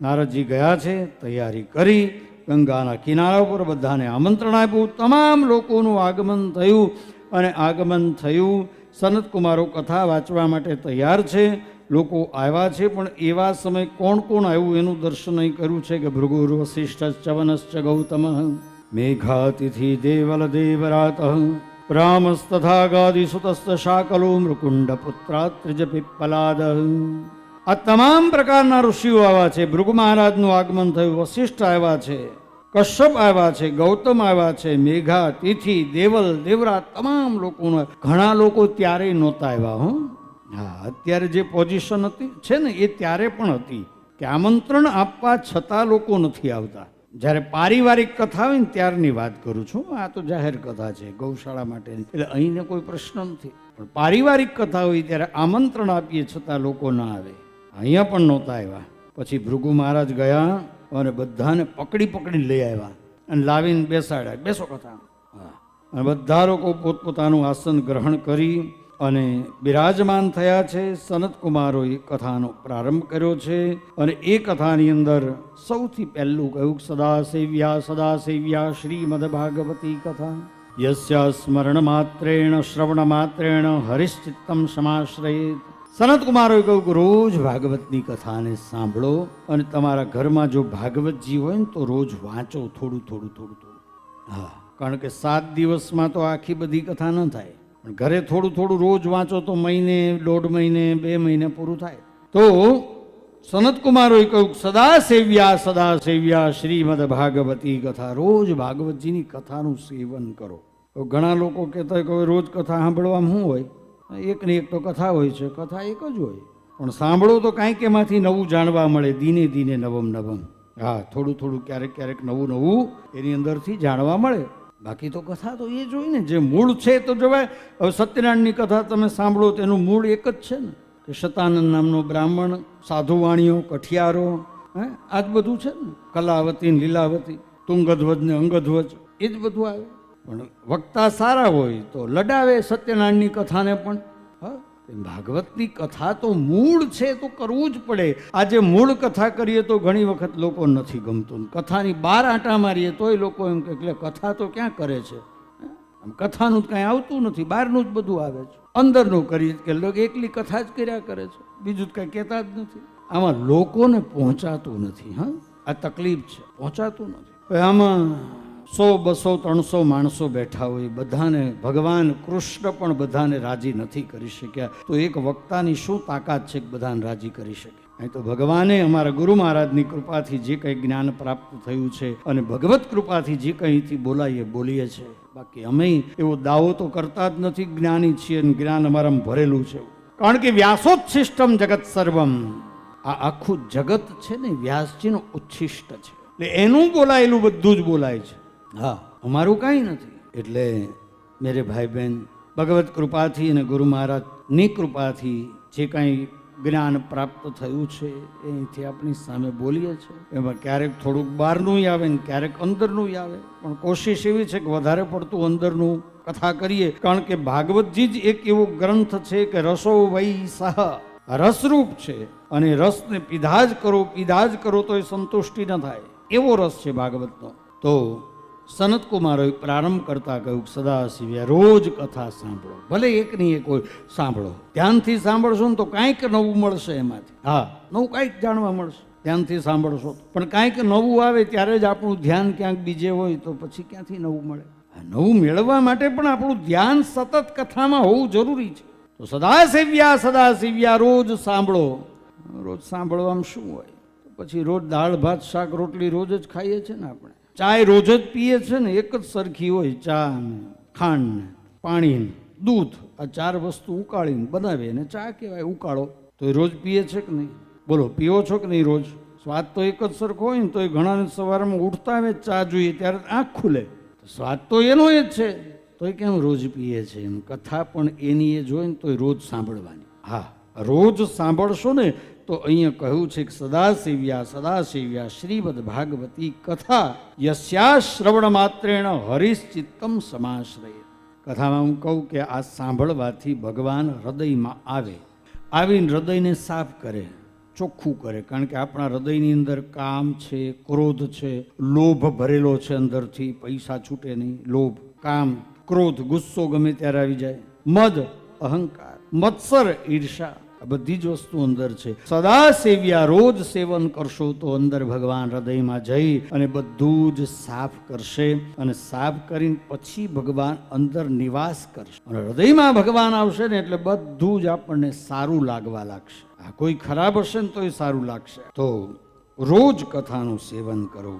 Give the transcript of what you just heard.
નારદજી ગયા છે, તૈયારી કરી ગંગાના કિનારા ઉપર બધાને આમંત્રણ આપ્યું. તમામ લોકોનું આગમન થયું અને આગમન થયું. સનતકુમારો કથા વાંચવા માટે તૈયાર છે, લોકો આવ્યા છે. પણ એવા સમય કોણ કોણ આવ્યું એનું દર્શન અહીં કર્યું છે કે ભૃગુર વસિષ્ઠ ચ્યવનશ્ચ ગૌતમ મેઘાતિથિ દેવલ દેવરાત રામસ્તથા ગાદિસુતસ્ત શાકલો મૃકુંડ પુત્રાત ત્રિજ પીપ્પલાદ. આ તમામ પ્રકારના ઋષિઓ આવ્યા છે. ભૃગુ મહારાજનું આગમન થયું, વસિષ્ઠ આવ્યા છે, કશ્યપ આવ્યા છે, ગૌતમ આવ્યા છે, મેઘા તિથિ દેવલ દેવરા તમામ લોકોનો. ઘણા લોકો ત્યારે નહોતા આવ્યા. હા, અત્યારે જે પોઝિશન હતી છે ને એ ત્યારે પણ હતી કે આમંત્રણ આપવા છતાં લોકો નથી આવતા. જ્યારે પારિવારિક કથા હોય ને ત્યારની વાત કરું છું. આ તો જાહેર કથા છે ગૌશાળા માટેની, એટલે અહીંને કોઈ પ્રશ્ન નથી. પણ પારિવારિક કથા હોય ત્યારે આમંત્રણ આપીએ છતાં લોકો ના આવે. અહીંયા પણ નહોતા આવ્યા. પછી ભૃગુ મહારાજ ગયા અને બધાને પકડી પકડી લઈ આવ્યા અને લાવીને બેસાડ્યા. બેસો કથા. હા, અને બધા લોકો પોતપોતાનું આસન ગ્રહણ કરી અને બિરાજમાન થયા છે. સનતકુમારોએ કથાનો પ્રારંભ કર્યો છે અને એ કથાની અંદર સૌથી પહેલું કહ્યું સદા સેવ્યા શ્રીમદ ભાગવતી કથા યસ્યા સ્મરણ માત્રેણ શ્રવણ માત્રેણ હરિશ્ચિત્તમ સમાશ્રયેત. સનતકુમારોએ કહ્યું કે રોજ ભાગવતની કથાને સાંભળો અને તમારા ઘરમાં જો ભાગવતજી હોય ને તો રોજ વાંચો, થોડું થોડું થોડું થોડું. હા, કારણ કે 7 દિવસમાં તો આખી બધી કથા ન થાય, પણ ઘરે થોડું થોડું રોજ વાંચો તો મહિને, 1.5 મહિને, 2 મહિને પૂરું થાય. તો સનતકુમારોએ કહ્યું સદા સેવ્યા શ્રીમદ ભાગવતી કથા. રોજ ભાગવતજીની કથાનું સેવન કરો. તો ઘણા લોકો કહેતા હોય કે રોજ કથા સાંભળવામાં શું હોય, એક ને એક તો કથા હોય છે, કથા એક જ હોય. પણ સાંભળો તો કાંઈક એમાંથી નવું જાણવા મળે, દિને દિને નવમ નવમ. હા, થોડું થોડું ક્યારેક ક્યારેક નવું નવું એની અંદરથી જાણવા મળે. બાકી તો કથા તો એ જ હોય ને, જે મૂળ છે તો જવાય. હવે સત્યનારાયણની કથા તમે સાંભળો તો એનું મૂળ એક જ છે ને, કે શતાનંદ નામનો બ્રાહ્મણ, સાધુવાણીઓ, કઠિયારો, આ જ બધું છે ને. કલાવતી ને લીલાવતી, તુંગધ્વજ ને અંગધ્વજ, એ જ બધું આવે. પણ વક્તા સારા હોય તો લડાવે સત્યનારાયણની કથાને પણ. હા, ભાગવતની કથા તો મૂળ છે તો કરવું જ પડે. આજે મૂળ કથા કરીએ તો ઘણી વખત લોકો નથી ગમતું. કથાની 12 આંટા મારીએ તોય લોકો એમ કે એટલે કથા તો ક્યાં કરે છે, આમ કથાનું કાંઈ આવતું નથી, બહારનું જ બધું આવે છે. અંદરનું કરીએ કે લોકો એકલી કથા જ કર્યા કરે છે, બીજું જ કાંઈ કહેતા જ નથી. આમાં લોકોને પહોંચાતું નથી. હા, આ તકલીફ છે, પહોંચાતું નથી. આમાં 100, 200, 300 માણસો બેઠા હોય, બધાને ભગવાન કૃષ્ણ પણ બધાને રાજી નથી કરી શક્યા. તો એક વક્તાની શું તાકાત છે કે બધાને રાજી કરી શકે? અહીં તો ભગવાને અમારા ગુરુ મહારાજની કૃપાથી જે કંઈ જ્ઞાન પ્રાપ્ત થયું છે અને ભગવત કૃપાથી જે કંઈથી બોલાઈએ બોલીએ છે. બાકી અમે એવો દાવો તો કરતા જ નથી જ્ઞાની છીએ અને જ્ઞાન અમારામાં ભરેલું છે. કારણ કે વ્યાસોચ્છિષ્ટમ જગત સર્વમ, આ આખું જગત છે ને વ્યાસજીનું ઉચ્છિષ્ટ છે, એટલે એનું બોલાયેલું બધું જ બોલાય છે. હા, અમારું કાંઈ નથી. એટલે મેરે ભાઈ બહેન, ભગવત કૃપાથી અને ગુરુ મહારાજની કૃપાથી જે કાંઈ જ્ઞાન પ્રાપ્ત થયું છે એથી આપણી સામે બોલીએ છીએ. એમાં ક્યારેક થોડુંક બહારનું આવે ને ક્યારેક અંદરનું આવે, પણ કોશિશ એવી છે કે વધારે પડતું અંદરનું કથા કરીએ. કારણ કે ભાગવતજી જ એક એવો ગ્રંથ છે કે રસો વૈ સહ, રસરૂપ છે અને રસને પીધા જ કરો તો એ સંતુષ્ટિ ન થાય, એવો રસ છે ભાગવતનો. તો સનતકુમારોએ પ્રારંભ કરતા કહ્યું સદા સેવ્યા, રોજ કથા સાંભળો, ભલે એકની એક હોય, સાંભળો. ધ્યાનથી સાંભળશો ને તો કાંઈક નવું મળશે એમાંથી. હા, નવું કાંઈક જાણવા મળશે ધ્યાનથી સાંભળશો. પણ કાંઈક નવું આવે ત્યારે જ આપણું ધ્યાન ક્યાંક બીજે હોય તો પછી ક્યાંથી નવું મળે? નવું મેળવવા માટે પણ આપણું ધ્યાન સતત કથામાં હોવું જરૂરી છે. તો સદા સેવ્યા, રોજ સાંભળો. રોજ સાંભળવામાં શું હોય? પછી રોજ દાળ ભાત શાક રોટલી રોજ જ ખાઈએ છીએ ને આપણે. ચાય રોજ જ પીએ છે ને, એક જ સરખી હોય. ચા ને ખાંડ ને પાણી ને દૂધ, આ 4 વસ્તુ ઉકાળીને બનાવીએ ને ચા કહેવાય. ઉકાળો તો એ રોજ પીએ છે કે નહીં? બોલો, પીવો છો કે નહીં રોજ? સ્વાદ તો એક જ સરખો હોય ને, તો એ ઘણાને સવારમાં ઉઠતા આવે ચા જોઈએ ત્યારે આંખ ખુલે, સ્વાદ તો એનો જ છે, તો એ કેમ રોજ પીએ છે? એમ કથા પણ એની એ જોઈ ને તો એ રોજ સાંભળવાની. હા, રોજ સાંભળશો ને તો અહીંયા કહ્યું છે કે સદા સેવ્યા શ્રીમદ ભાગવતી કથા યસ્યા શ્રવણ માત્રેણ હરિશ્ચિત્તમ સમાશ્રયેત. કથામાં હું કહું કે આ સાંભળવાથી ભગવાન હૃદયમાં આવીને હૃદયને સાફ કરે, ચોખ્ખું કરે. કારણ કે આપણા હૃદયની અંદર કામ છે, ક્રોધ છે, લોભ ભરેલો છે અંદરથી, પૈસા છૂટે નહીં. લોભ, કામ, ક્રોધ, ગુસ્સો ગમે ત્યારે આવી જાય, મદ, અહંકાર, મત્સર, ઈર્ષા, આ બધી જ વસ્તુ અંદર છે. સદા સેવ્યા, રોજ સેવન કરશો તો અંદર ભગવાન હૃદયમાં જઈ અને બધું જ સાફ કરશે, અને સાફ કરીને પછી ભગવાન અંદર નિવાસ કરશે. અને હૃદયમાં ભગવાન આવશે ને એટલે બધું જ આપણને સારું લાગવા લાગશે. આ કોઈ ખરાબ હશે ને તોય સારું લાગશે. તો રોજ કથાનું સેવન કરો.